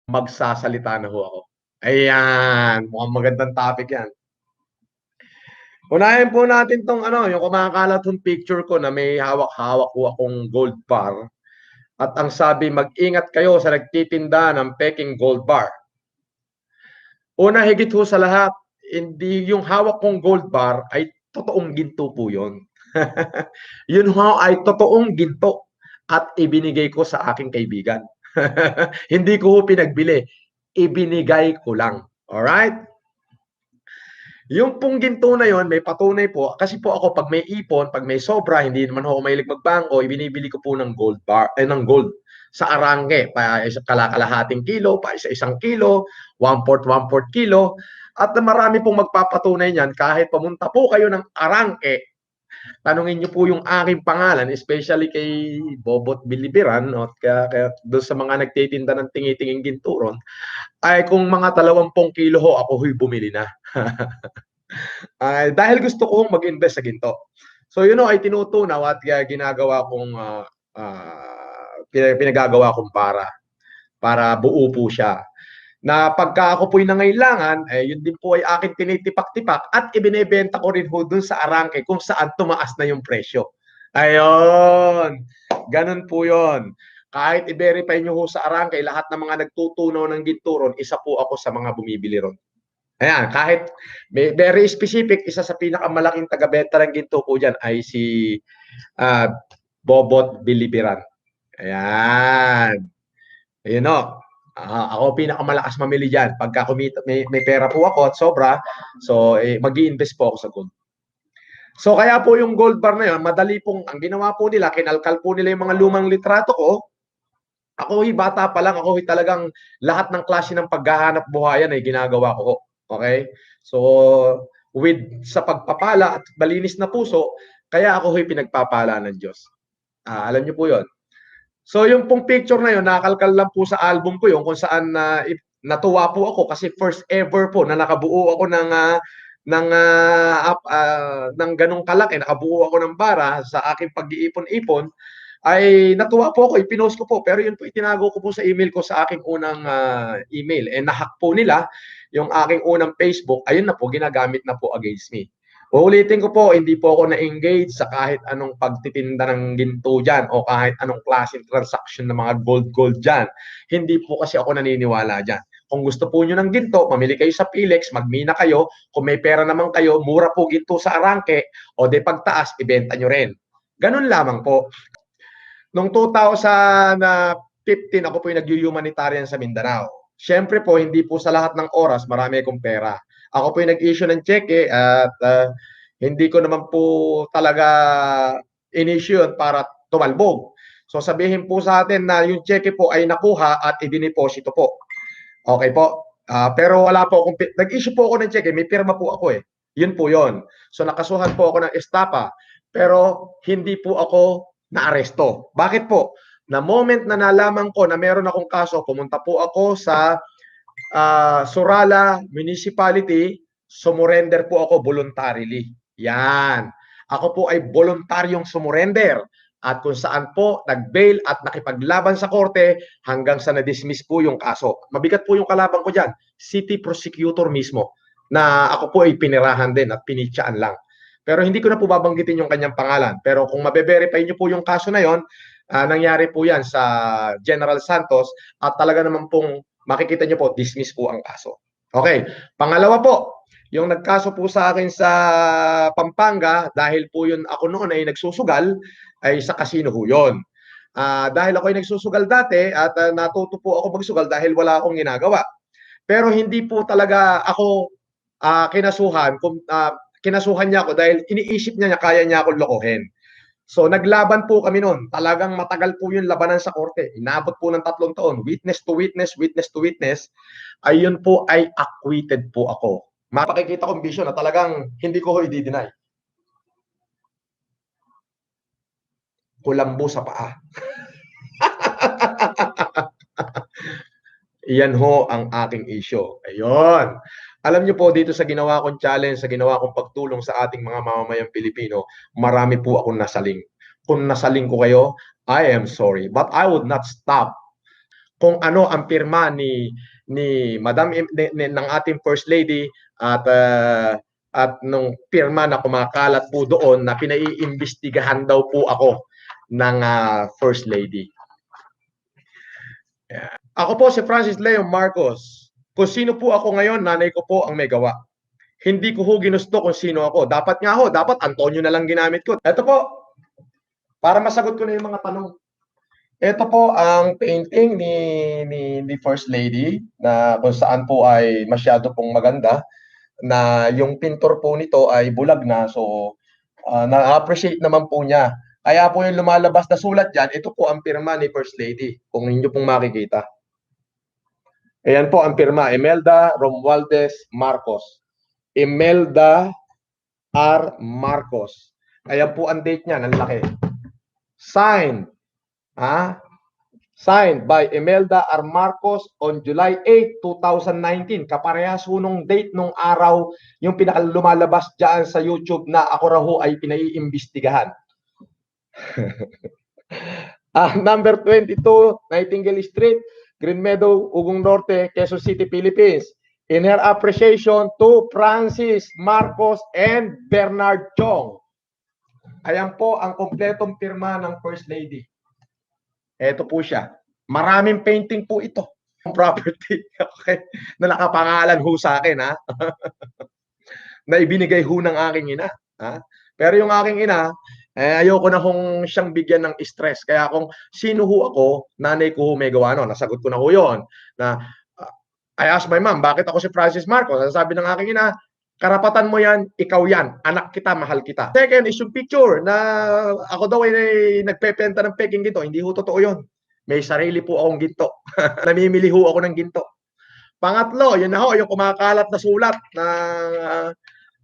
magsasalita na ho ako. Ayan, mukhang magandang topic yan. Unahin po natin tong ano, yung kumakalat yung picture ko na may hawak-hawak ko akong gold bar. At ang sabi, mag-ingat kayo sa nagtitinda ng peking gold bar. Una, higit ho sa lahat, hindi yung hawak kong gold bar ay totoong ginto po yun. Yun ho ay totoong ginto at ibinigay ko sa aking kaibigan. Hindi ko ho pinagbili, ibinigay ko lang. Alright? Yung pong ginto na yon may patunay po. Kasi po ako, pag may ipon, pag may sobra, hindi naman ako mahilig magbangko, ibinibili ko po ng gold bar, ng gold sa arangke. Pa kalakalahating kilo, pa isa-isang kilo, 1/4 kilo. At marami pong magpapatunay niyan, kahit pumunta po kayo ng arangke, tanungin niyo po yung aking pangalan, especially kay Bobot Bilibiran, no? Kaya doon sa mga nagtitinda ng tingi-tinging ginturon, ay kung mga 20 kilo ho, ako ho'y bumili na. Dahil gusto kong mag-invest sa ginto. So yun ay tinutunaw at ginagawa kong pinagagawa kong para buo po siya. Na pagka ako po'y nangailangan, yun din po ay akin tinitipak-tipak at ibinebenta ko rin ho dun sa arangke kung saan tumaas na yung presyo. Ayun, ganun po yun. Kahit i-verify nyo ho sa arangke, lahat ng mga nagtutunaw ng ginto ron, isa po ako sa mga bumibili ron. Ayan, kahit very specific, isa sa pinakamalaking taga-benta ng ginto po dyan ay si Bobot Bilibiran. Ayan. Ayun o. Ako pinakamalakas mamili dyan. Pagka kumita, may pera po ako at sobra, so mag-i-invest po ako sa gold. So kaya po yung gold bar na yun, madali pong, ang ginawa po nila, kinalkal po nila yung mga lumang litrato ko. Ako bata pa lang, ako talagang lahat ng klase ng paghahanap buhayan ay ginagawa ko. Okay? So sa pagpapala at malinis na puso, kaya ako pinagpapala ng Diyos. Alam niyo po yon. So yung pong picture na yun, nakalkal lang po sa album ko yun kung saan natuwa po ako kasi first ever po na nakabuo ako ng ganong kalaki, nakabuo ako ng bara sa aking pag-iipon-ipon, ay natuwa po ako, ipinost ko po, pero yun po itinago ko po sa email ko sa aking unang email. Nahack po nila yung aking unang Facebook, ayun na po, ginagamit na po against me. Uulitin ko po, hindi po ako na-engage sa kahit anong pagtitinda ng ginto dyan o kahit anong klaseng transaction ng mga gold dyan. Hindi po kasi ako naniniwala dyan. Kung gusto po nyo ng ginto, mamili kayo sa Philex, magmina kayo. Kung may pera naman kayo, mura po ginto sa arangke o de pagtaas, ibenta nyo rin. Ganun lamang po. Noong 2015, ako po yung nag-humanitarian sa Mindanao. Siyempre po, hindi po sa lahat ng oras marami akong pera. Ako po yung nag-issue ng cheque at hindi ko naman po talaga in-issue yun para tumalbog. So sabihin po sa atin na yung cheque po ay nakuha at i-deposito po. Okay po? Pero wala po akong, nag-issue po ako ng cheque, may pirma po ako eh. Yun po yun. So nakasuhan po ako ng estapa, pero hindi po ako naaresto. Bakit po? Na moment na nalaman ko na meron akong kaso, pumunta po ako sa Surala Municipality, sumurrender po ako voluntarily. Yan. Ako po ay voluntaryong sumurrender at kung saan po nag-bail at nakipaglaban sa korte hanggang sa na-dismiss po yung kaso. Mabigat po yung kalaban ko dyan, city prosecutor mismo, na ako po ay pinirahan din at pinitsaan lang. Pero hindi ko na po babanggitin yung kanyang pangalan. Pero kung mabe-verify nyo po yung kaso na yon, nangyari po yan sa General Santos at talaga naman pong makikita nyo po, dismiss po ang kaso. Okay, pangalawa po, yung nagkaso po sa akin sa Pampanga, dahil po yun ako noon ay nagsusugal, ay sa casino ho yun. Dahil ako ay nagsusugal dati at natuto po ako magsugal dahil wala akong ginagawa. Pero hindi po talaga ako kinasuhan, kinasuhan niya ako dahil iniisip niya kaya niya akong lokohin. So naglaban po kami noon. Talagang matagal po yung labanan sa korte. Inabot po ng 3 taon. Witness to witness, witness to witness. Ayun po ay acquitted po ako. Mapakikita kong vision na talagang hindi ko i-deny. Kulambo sa paa. Iyan ho ang aking issue. Ayun. Alam niyo po, dito sa ginawa kong challenge, sa ginawa kong pagtulong sa ating mga mamamayang Pilipino, marami po akong nasaling. Kung nasaling ko kayo, I am sorry. But I would not stop kung ano ang pirma ni Madam ng ating First Lady at nung pirma na kumakalat po doon na pinaiimbestigahan daw po ako ng First Lady. Yeah. Ako po si Francis Leo Marcos. Kung sino po ako ngayon, nanay ko po ang may gawa. Hindi ko ho ginusto kung sino ako. Dapat nga ho, dapat Antonio na lang ginamit ko. Ito po, para masagot ko na yung mga tanong. Ito po ang painting ni First Lady na kung saan po ay masyado pong maganda na yung pintor po nito ay bulag na, so na-appreciate naman po niya. Kaya po yung lumalabas na sulat dyan, ito po ang pirma ni First Lady, kung inyo pong makikita. Ayan po ang pirma, Imelda Romualdez Marcos. Imelda R. Marcos. Ayan po ang date niya, ang laki. Signed, signed by Imelda R. Marcos on July 8, 2019. Kaparehas ho nung date nung araw yung pinakalumalabas dyan sa YouTube na ako raw ho ay pinaiimbestigahan. Number 22, Nightingale Street, Green Meadow, Ugong Norte, Quezon City, Philippines. In her appreciation to Francis Marcos and Bernard Chong. Ayan po ang kompletong pirma ng First Lady. Ito po siya. Maraming painting po ito. Property. Okay. Na nakapangalan ho sa akin, ha? Na ibinigay ho ng aking ina. Ha? Pero yung aking ina, ayoko na kung siyang bigyan ng stress. Kaya kung sino ho ako, nanay ko ho may gawa no. Nasagot ko na ho yun. Na, I asked my mom, bakit ako si Francis Marcos? Sabi ng aking ina, karapatan mo yan, ikaw yan, anak kita, mahal kita. Second is yung picture na ako daw ay nagpepenta ng peking ginto. Hindi ho totoo yun. May sarili po akong ginto. Namimili ho ako ng ginto. Pangatlo, yun na ho, yung kumakalat na sulat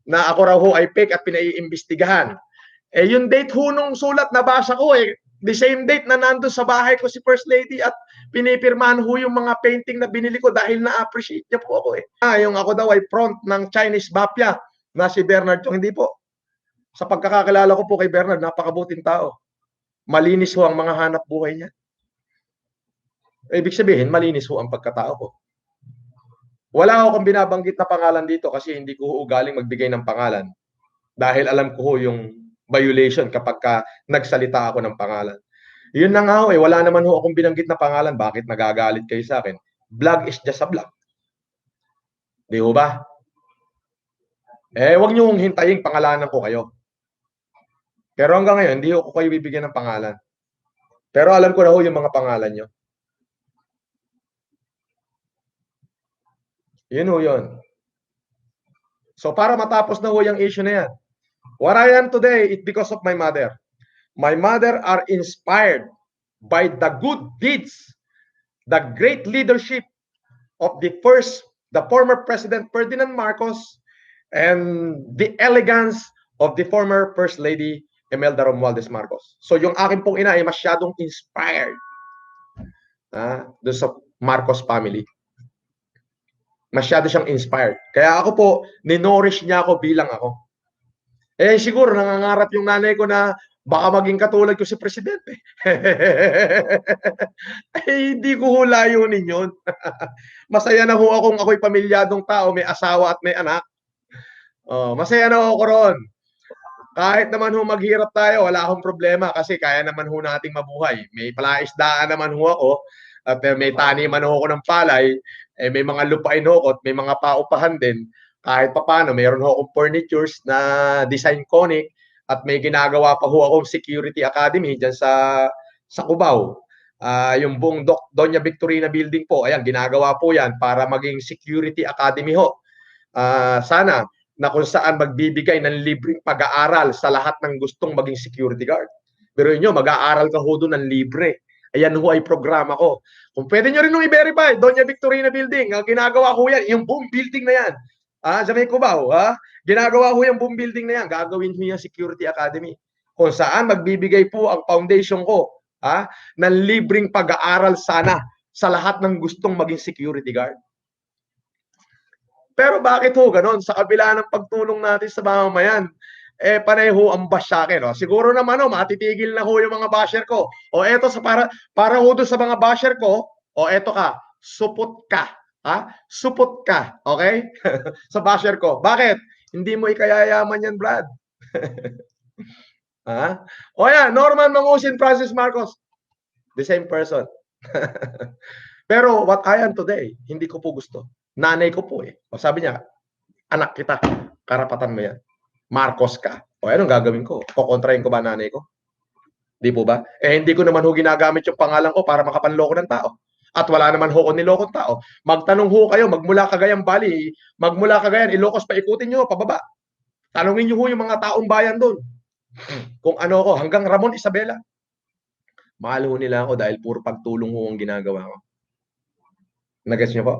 na ako raw ho ay fake at pinaiimbestigahan. Yung date ho nung sulat nabasa ko the same date na nandun sa bahay ko si First Lady at pinipirmahan ho yung mga painting na binili ko dahil na-appreciate niya po ako yung ako daw ay front ng Chinese Mafia na si Bernard Chong. Hindi po. Sa pagkakakilala ko po kay Bernard, napakabuting tao. Malinis ho ang mga hanap buhay niya. Ibig sabihin, malinis ho ang pagkatao ko. Wala akong binabanggit na pangalan dito kasi hindi ko ugaling magbigay ng pangalan. Dahil alam ko ho yung violation kapag nagsalita ako ng pangalan. Yun na nga ho wala naman ho akong binanggit na pangalan. Bakit nagagalit kayo sa akin? Vlog is just a vlog. Di ho ba? Huwag niyo hong hintayin pangalanan ko kayo. Pero hanggang ngayon, hindi ko kayo bibigyan ng pangalan. Pero alam ko na ho yung mga pangalan nyo. Yun ho yun. So para matapos na ho yung issue na yan, what I am today is because of my mother. My mother are inspired by the good deeds, the great leadership of the former President Ferdinand Marcos, and the elegance of the former First Lady Imelda Romualdez Marcos. So yung akin pong ina ay masyadong inspired doon sa Marcos family. Masyado siyang inspired. Kaya ako po, ninorish niya ako bilang ako. Siguro nangangarap yung nanay ko na baka maging katulad ko si Presidente. Hindi ko ho layunin yun. Masaya na ho akong ako'y pamilyadong tao, may asawa at may anak. Masaya na ho ako ron. Kahit naman ho maghirap tayo, wala akong problema kasi kaya naman ho nating mabuhay. May palaisdaan naman ho ako at may taniman ho ako ng palay. May mga lupain ho at may mga paupahan din. Kahit papaano, mayroon ho akong furnitures na design conic at may ginagawa pa ho akong security academy dyan sa Cubao. Yung buong Doña Victorina building po, ayan, ginagawa po yan para maging security academy ho. Sana na kung saan magbibigay ng libreng pag-aaral sa lahat ng gustong maging security guard. Pero inyo, mag-aaral ka ho doon ng libre. Ayan ho ay programa ko. Kung pwede nyo rin nung i-verify, Doña Victorina Building, ginagawa ko yan, yung buong building na yan. Sa may Cubao, ginagawa ko yung buong building na yan, gagawin ko yung Security Academy. Kung saan magbibigay po ang foundation ko ng libreng pag-aaral sana sa lahat ng gustong maging security guard. Pero bakit ho ganon? Sa kabila ng pagtulong natin sa mamamayan, pareho ang bash sa akin. Siguro naman matitigil na ho yung mga basher ko. Eto para ho doon sa mga basher ko, O eto ka, supot ka. Ha? Supot ka. Okay? Sa basher ko. Bakit? Hindi mo ikayayaman yan, Brad. Ha? O yan, Norman Mangusin, Francis Marcos. The same person. Pero what I am today, hindi ko po gusto. Nanay ko po eh. O sabi niya, anak kita, karapatan mo yan. Marcos ka. O anong gagawin ko? Kukontrahin ko ba nanay ko? Di po ba? Eh hindi ko naman ho ginagamit yung pangalan ko para makapanloko ng tao. At wala naman ho ko nilokong tao. Magtanong ho kayo, magmula Cagayan Valley, magmula Cagayan, Ilocos, paikutin nyo, pababa. Tanungin nyo ho yung mga taong bayan doon. Kung ano ko, hanggang Ramon Isabela. Mahal ho nila ako dahil puro pagtulong ho ang ginagawa ko. Nagets nyo po?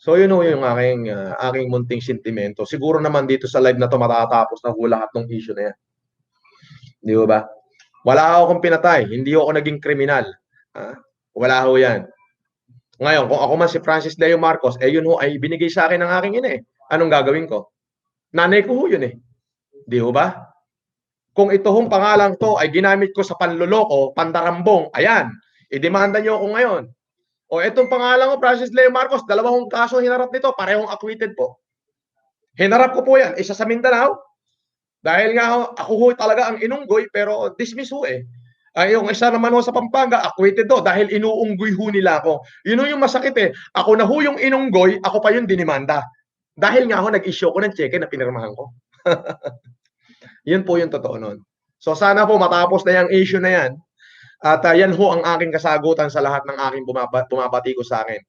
So yun ho yung aking munting sentimento. Siguro naman dito sa live na to matatapos na ho lahat ng issue na yan. Di ba? Wala akong pinatay. Hindi ako naging kriminal. Wala ho yan. Ngayon, kung ako man si Francis Leo Marcos, yun ho ay binigay sa akin ng aking ina eh. Anong gagawin ko? Nanay ko ho yun eh. Di ba? Kung ito hong pangalang to ay ginamit ko sa panloloko, pandarambong, ayan, idemanda nyo ako ngayon. O itong pangalan ko, Francis Leo Marcos, dalawang kaso hinarap nito, parehong acquitted po. Hinarap ko po yan, isa sa Mindanao, dahil nga ako ho talaga ang inunggoy, pero dismiss ho eh. Yung isa naman ho sa Pampanga, acquitted do, dahil inuunggoy ho nila ako. Yun ho yung masakit eh. Ako na ho yung inunggoy, ako pa yung dinimanda. Dahil nga ho, nag-issue ko ng cheque na pinirmahan ko. Yun po yung totoo nun. So sana po matapos na yung issue na yan. At yan ho ang aking kasagutan sa lahat ng aking bumabati ko sa akin.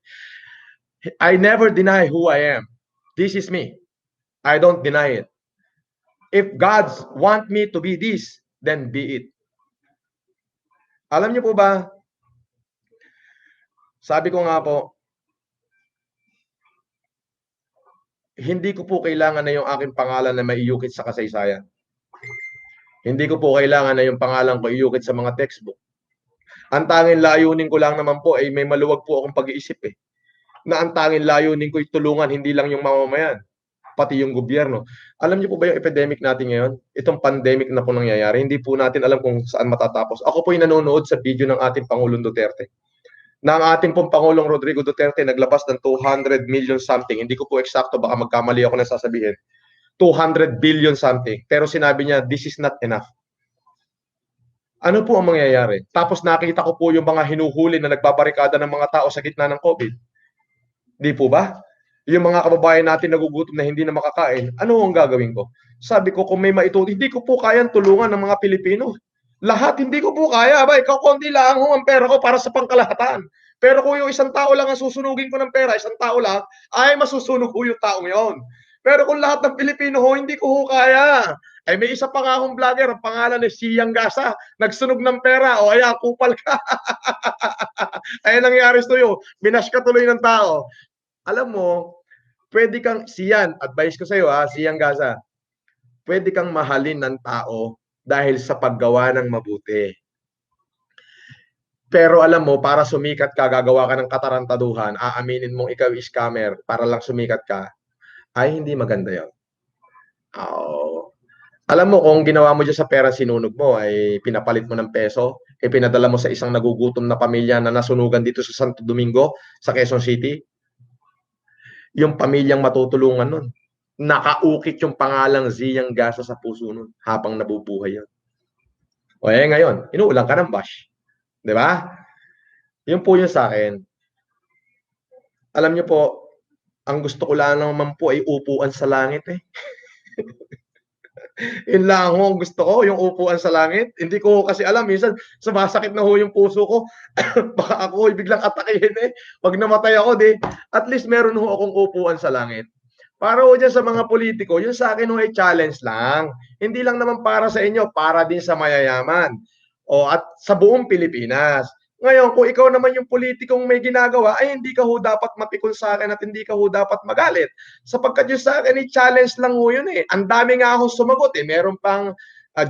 I never deny who I am. This is me. I don't deny it. If God want me to be this, then be it. Alam niyo po ba, sabi ko nga po, hindi ko po kailangan na yung aking pangalan na maiukit sa kasaysayan. Hindi ko po kailangan na yung pangalan ko iukit sa mga textbook. Ang tanging layunin ko lang naman po ay may maluwag po akong pag-iisip eh. Na ang tanging layunin ko ay tulungan hindi lang yung mamamayan, pati yung gobyerno. Alam niyo po ba yung epidemic natin ngayon? Itong pandemic na po nangyayari, hindi po natin alam kung saan matatapos. Ako po yung nanonood sa video ng ating Pangulong Duterte. Na ang ating pong Pangulong Rodrigo Duterte naglabas ng 200 million something. Hindi ko po eksakto, baka magkamali ako na sasabihin. 200 billion something. Pero sinabi niya, this is not enough. Ano po ang mangyayari? Tapos nakita ko po yung mga hinuhuli na nagbabarikada ng mga tao sa gitna ng COVID. Di po ba? Yung mga kababayan natin nagugutom na hindi na makakain, ano ang gagawin ko? Sabi ko, kung may maitulong, hindi ko po kayang tulungan ng mga Pilipino. Lahat hindi ko po kaya. Abay, kakunti lang ang pera ko para sa pangkalahatan. Pero kung yung isang tao lang ang susunugin ko ng pera, isang tao lang, ay masusunog ko yung taong yon. Pero kung lahat ng Pilipino ho, hindi ko ho kaya. Ay may isa pa nga akong vlogger, ang pangalan ni Siyang Gasa, nagsunog ng pera, o ayan, kupal ka. Ay nangyari sa'yo, binash ka tuloy ng tao. Alam mo, pwede kang, Siyan, advice ko sa'yo ha, Siyang Gasa, pwede kang mahalin ng tao dahil sa paggawa ng mabuti. Pero alam mo, para sumikat ka, gagawa ka ng katarantaduhan, aaminin mong ikaw is scammer para lang sumikat ka, ay hindi maganda yun. Alam mo, kung ginawa mo dyan sa pera sinunog mo, ay pinapalit mo ng peso, pinadala mo sa isang nagugutom na pamilya na nasunugan dito sa Santo Domingo, sa Quezon City, yung pamilyang matutulungan nun. Nakaukit yung pangalang Ziyang Gasa sa puso nun habang nabubuhay yun. O ngayon, inuulang ka ng bash. Di ba? Yun po yun sa akin. Alam niyo po, ang gusto ko lang naman po ay upuan sa langit eh. Yun lang ho, gusto ko, yung upuan sa langit. Hindi ko kasi alam, minsan sumasakit na ho yung puso ko. Baka ako biglang atakihin eh. Pag namatay ako, at least meron ho akong upuan sa langit. Para ho dyan sa mga politiko, yun sa akin ho ay challenge lang. Hindi lang naman para sa inyo, para din sa mayayaman. At sa buong Pilipinas. Ngayon, kung ikaw naman yung politikong may ginagawa, ay hindi ka ho dapat mapikon sa akin at hindi ka ho dapat magalit. Sapagkat yung sa akin, challenge lang ho yun eh. Ang dami nga ako sumagot eh. Meron pang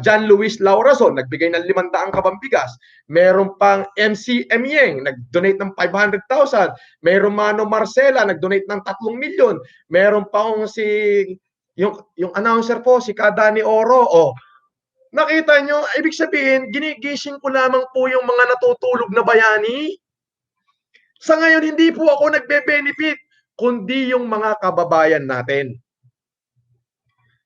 John Luis Laurason, nagbigay ng 500 kabambigas. Meron pang MC Emyeng, nag-donate ng 500,000. Meron Mano Marcela, nag-donate ng 3 milyon. Meron pang yung announcer po, si Kadani Oro, nakita nyo, ibig sabihin, ginigising ko lamang po yung mga natutulog na bayani. Sa ngayon, hindi po ako nagbe-benefit, kundi yung mga kababayan natin.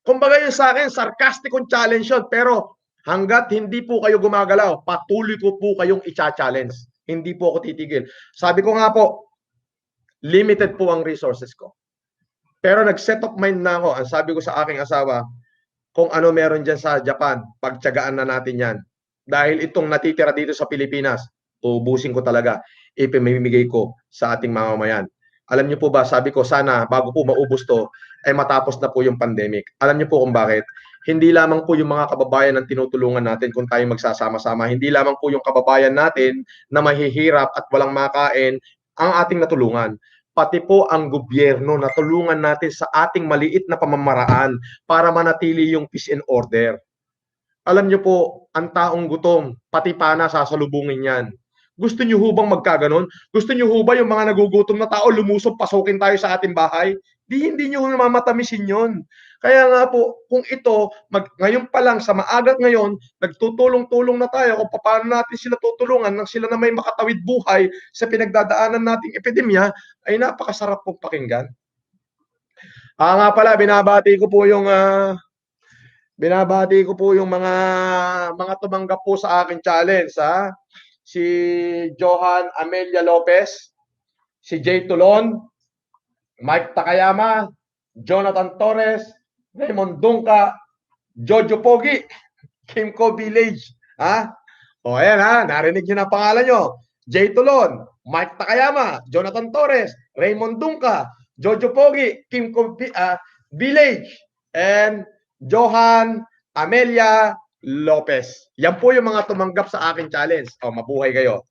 Kumbaga yung sa akin, sarcastic kong challenge yun, pero hanggat hindi po kayo gumagalaw, patuloy ko po kayong i-challenge. Hindi po ako titigil. Sabi ko nga po, limited po ang resources ko. Pero nag-set of mind na ako. Ang sabi ko sa aking asawa, kung ano meron dyan sa Japan, pagtyagaan na natin yan. Dahil itong natitira dito sa Pilipinas, uubusin ko talaga, ipamimigay ko sa ating mamamayan. Alam niyo po ba, sabi ko sana bago po maubos to, ay matapos na po yung pandemic. Alam niyo po kung bakit? Hindi lamang po yung mga kababayan ang tinutulungan natin kung tayo magsasama-sama. Hindi lamang po yung kababayan natin na mahihirap at walang makain ang ating natulungan. Pati po ang gobyerno na tulungan natin sa ating maliit na pamamaraan para manatili yung peace and order. Alam niyo po, ang taong gutom, pati pana sasalubungin yan. Gusto niyo ho bang magkaganon? Gusto niyo ho ba yung mga nagugutom na tao lumusob, pasukin tayo sa ating bahay? Hindi niyo ho mamatamisin yun. Kaya nga po, kung ito, ngayon pa lang, sa maagang ngayon, nagtutulong-tulong na tayo kung paano natin sila tutulungan nang sila na may makatawid buhay sa pinagdadaanan nating epidemya, ay napakasarap pong pakinggan. Nga pala, binabati ko po yung mga tumanggap po sa akin challenge, ha? Si Johan Amelia Lopez, si Jay Tulon, Mike Takayama, Jonathan Torres, Raymond Dungka, Jojo Pogi, Kimco Village, ha? O ayan ha, narinig niyo na pangalan nyo. Jay Tulon, Mike Takayama, Jonathan Torres, Raymond Dungka, Jojo Pogi, Kimco Village, and Johan Amelia Lopez. Yan po yung mga tumanggap sa akin challenge. O, mabuhay kayo.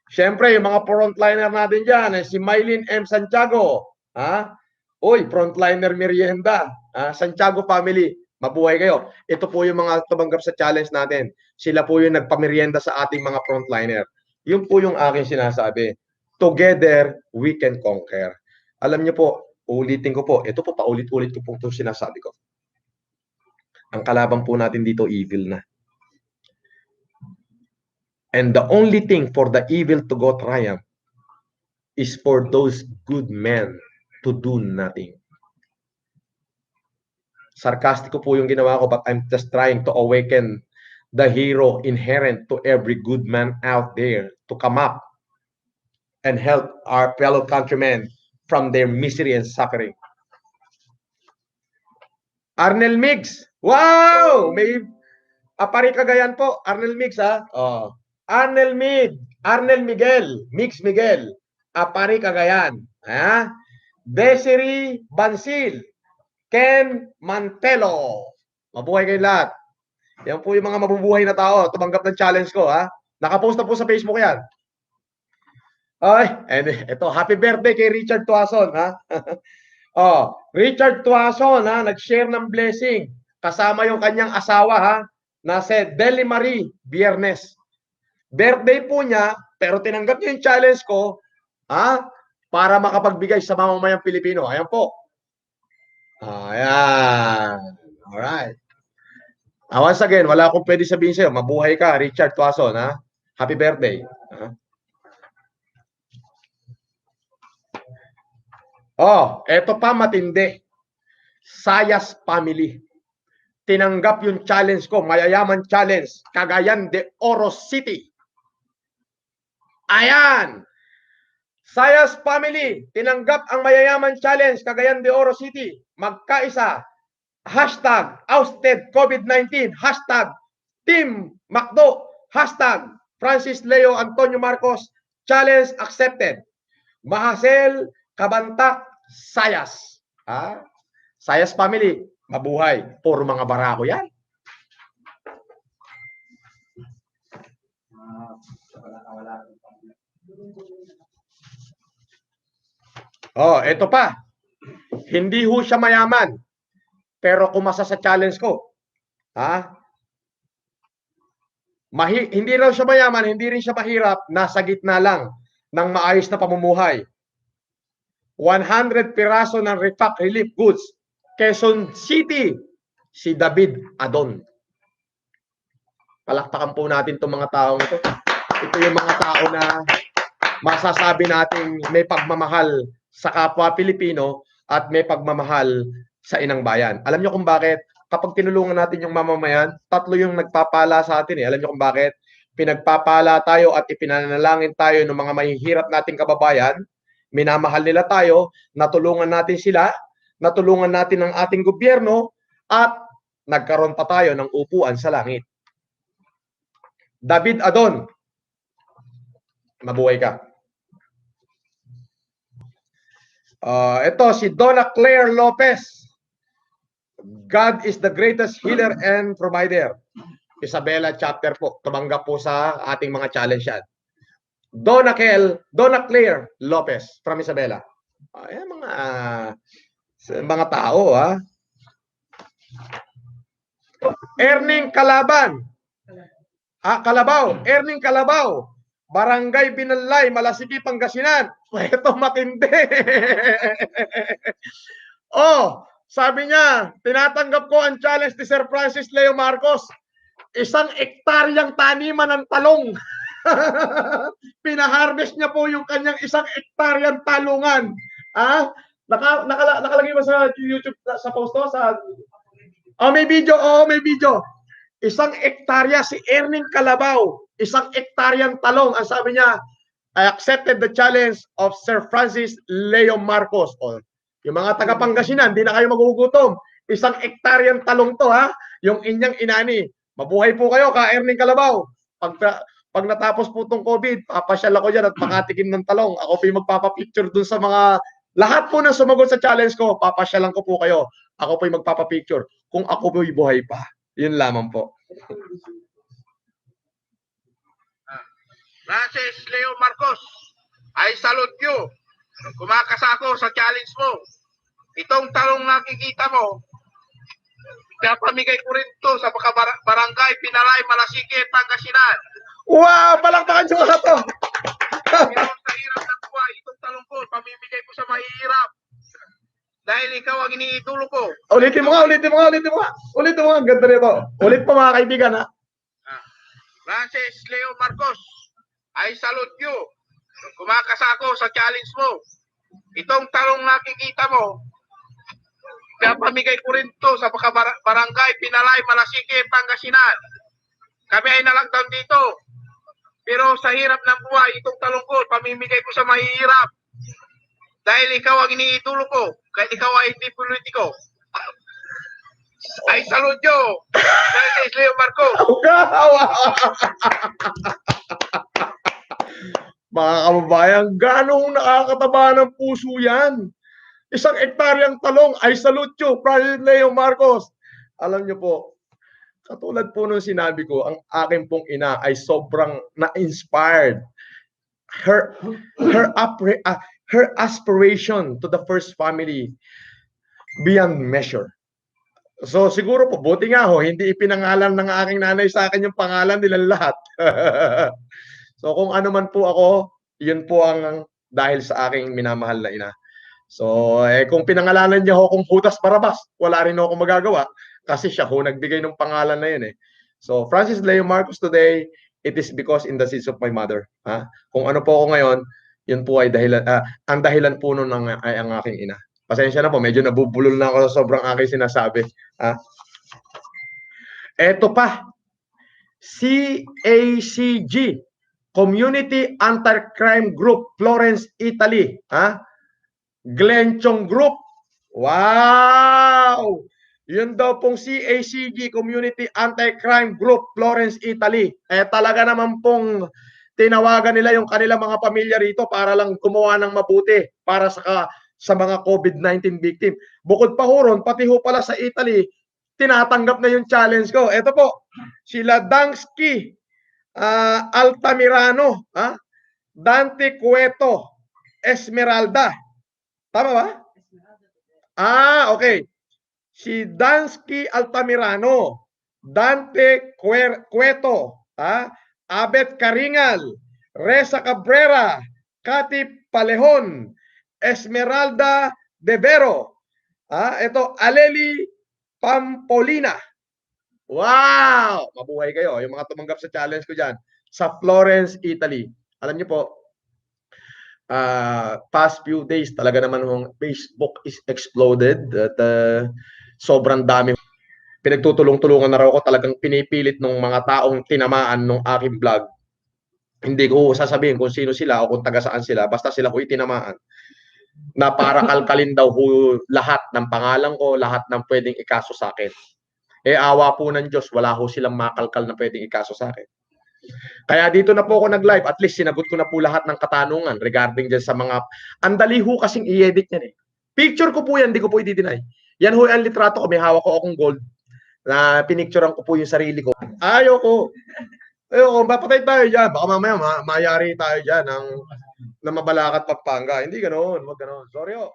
Siyempre, yung mga frontliner natin dyan, si Mylene M. Santiago. Ha? Uy, frontliner merienda. Santiago family, mabuhay kayo. Ito po yung mga tumanggap sa challenge natin. Sila po yung nagpamerienda sa ating mga frontliner. Yun po yung aking sinasabi. Together, we can conquer. Alam niyo po, ulitin ko po, ito po paulit-ulit ko po itong sinasabi ko. Ang kalaban po natin dito, evil na. And the only thing for the evil to go triumph is for those good men to do nothing. Sarcastic po yung ginawa ko, but I'm just trying to awaken the hero inherent to every good man out there to come up and help our fellow countrymen from their misery and suffering. Arnel Mix. Wow! May Apari Cagayan po. Arnel Mix, ha? Oh. Arnel Miguel. Mix Miguel. Apari Cagayan. Ha? Desiree Bansil. Ken Mantelo. Mabuhay kayo lahat. Yan po yung mga mabubuhay na tao. Tumanggap ng challenge ko, ha? Nakapost na po sa Facebook yan. Ay, and ito, happy birthday kay Richard Tuason, ha? Oh, Richard Tuason, ha, nag-share ng blessing kasama yung kanyang asawa, ha, na si Deli Marie Biernes. Birthday po niya, pero tinanggap niya yung challenge ko, ha, para makapagbigay sa mamamayang Pilipino. Ayan po. Ayan. Alright. Once again, wala akong pwede sabihin sa'yo. Mabuhay ka, Richard Tuason, ha? Happy birthday. Ha? Oh, eto pa matindi. Sayas family. Tinanggap yung challenge ko, mayayaman challenge, Cagayan de Oro City. Ayan. Sayas family, tinanggap ang mayayaman challenge, Cagayan de Oro City. Magkaisa. Hashtag ousted COVID-19. Hashtag Team Macdo. Hashtag Francis Leo Antonio Marcos. Challenge accepted. Mahasel Kabantak Sayas. Ha? Sayas family, mabuhay. Puro mga barako yan. Oh, ito pa. Hindi ho siya mayaman. Pero kumasa sa challenge ko. Ha? Hindi raw siya mayaman, hindi rin siya mahirap, nasa gitna lang ng maayos na pamumuhay. 100 piraso ng repack relief goods. Quezon City, si David Adon. Palakpakan po natin itong mga taong ito. Ito yung mga tao na masasabi nating may pagmamahal sa kapwa Pilipino at may pagmamahal sa inang bayan. Alam niyo kung bakit? Kapag tinulungan natin yung mamamayan, tatlo yung nagpapala sa atin eh. Alam niyo kung bakit? Pinagpapala tayo at ipinanalangin tayo ng mga mahihirap nating kababayan, minamahal nila tayo, natulungan natin sila, natulungan natin ang ating gobyerno, at nagkaroon pa tayo ng upuan sa langit. David Adon, mabuhay ka. Ito si Donna Claire Lopez. God is the greatest healer and provider. Isabela chapter po. Tumanggap po sa ating mga challenge yan. Donna Claire Lopez from Isabela. Ayan mga tao ha. Erning Kalaban. Kalabaw. Erning Kalabaw. Barangay Binalay, Malasigi, Pangasinan. Ito matindi. Sabi niya, tinatanggap ko ang challenge ni Sir Francis Leo Marcos. 1 hektaryang taniman ng talong. Pinaharvest niya po yung kanyang 1 hektaryang talungan. Nakalagay ba sa YouTube sa post to? May video. May video. 1 hektarya si Erning Kalabaw. 1 hektaryang talong. Ang sabi niya, I accepted the challenge of Sir Francis Leo Marcos. Yung mga taga Pangasinan, hindi na kayo magugutom. 1 hektaryang talong to ha. Yung inyang inani. Mabuhay po kayo ka Erning Kalabaw. Pag natapos po itong COVID, papasyal ako dyan at makatikim ng talong. Ako po yung magpapapicture dun sa mga lahat po ng sumagot sa challenge ko. Papasyalan ko po kayo. Ako po yung magpapapicture. Kung ako po yung buhay pa. Yun lamang po. Francis Leo Marcos, I salute you. Kumakasa ako sa challenge mo. Itong talong nakikita mo, pinapamigay ko rin to sa barangay Pinalay, Malasigi, Pangasinan. Wow! Palakpakan siya ka to! Pero sa hirap ng buhay, itong talong ko, pamimigay ko sa mahihirap. Dahil ikaw ang iniidolo ko. Ulitin mo nga. Ang ganda nito. Ulit po mga kaibigan ha. Francis Leo Marcos, I salute you. Kumakasa ako sa challenge mo. Itong talong nakikita mo, pinapamigay ko rin to sa barangay Pinalay, Malasigi, Pangasinan. Kami ay na-lockdown dito. Pero sa hirap ng buhay, itong talong ko, pamimigay ko sa mahihirap. Dahil ikaw ang iniidolo ko, kahit ikaw ay hindi politiko. I salute you, Francis Leo Marcos. Mga kababayan, ganong nakakataba ng puso yan. 1 hektaryang talong, I salute you, Francis Leo Marcos. Alam niyo po, katulad po nung sinabi ko, ang aking pong ina ay sobrang na-inspired. Her aspiration to the first family beyond measure. So siguro po, buti nga ho, hindi ipinangalan ng aking nanay sa akin yung pangalan nilang lahat. So kung ano man po ako, yun po ang dahil sa aking minamahal na ina. So kung pinangalanan niya ho kung Judas Barabas, wala rin ako magagawa kasi siya ho nagbigay ng pangalan na yun eh. So Francis Leo Marcos today, it is because in the seeds of my mother. Kung ano po ako ngayon, yun po ay dahilan, ang dahilan po nun ay ang aking ina. Pasensya na po, medyo nabubulol na ako sa sobrang aking sinasabi. Eto pa, CACG, Community Anti-Crime Group, Florence, Italy. Glenchong Group. Wow! Yun daw pong CACG, Community Anti-Crime Group, Florence, Italy. Talaga naman pong tinawagan nila yung kanilang mga pamilya rito para lang gumawa ng mabuti para sa mga COVID-19 victim. Bukod pa ho ron, pati ho pala sa Italy, tinatanggap na yung challenge ko. Ito po, sila Dansky Altamirano, Dante Cueto Esmeralda. Tama ba? Okay. Si Dansky Altamirano, Dante Cueto, Abet Karingal, Reza Cabrera, Cathy Palehon, Esmeralda De Vero, ito Aleli Pampolina. Wow! Mabuhay kayo, yung mga tumanggap sa challenge ko dyan, sa Florence, Italy. Alam niyo po, past few days talaga naman yung Facebook is exploded at sobrang dami. Pinagtutulong-tulungan na raw ako, talagang pinipilit ng mga taong tinamaan ng aking vlog. Hindi ko sasabihin kung sino sila o kung taga saan sila, basta sila ko'y tinamaan. Na para kalkalin daw lahat ng pangalan ko, lahat ng pwedeng ikaso sa akin. Awa po ng Diyos, wala ho silang makalkal na pwedeng ikaso sa akin. Kaya dito na po ako nag-live, at least sinagot ko na po lahat ng katanungan regarding dyan sa mga, andali ho kasing i-edit yan eh. Picture ko po yan, hindi ko po i-deny. Yan ho ang litrato ko, may hawak ko akong gold na pinicturean ko po yung sarili ko. Ayoko. Mapatay tayo dyan. Baka mamaya mayari tayo dyan ng Mabalacat, Pampanga. Hindi ganoon, wag ganoon. Sorry ho.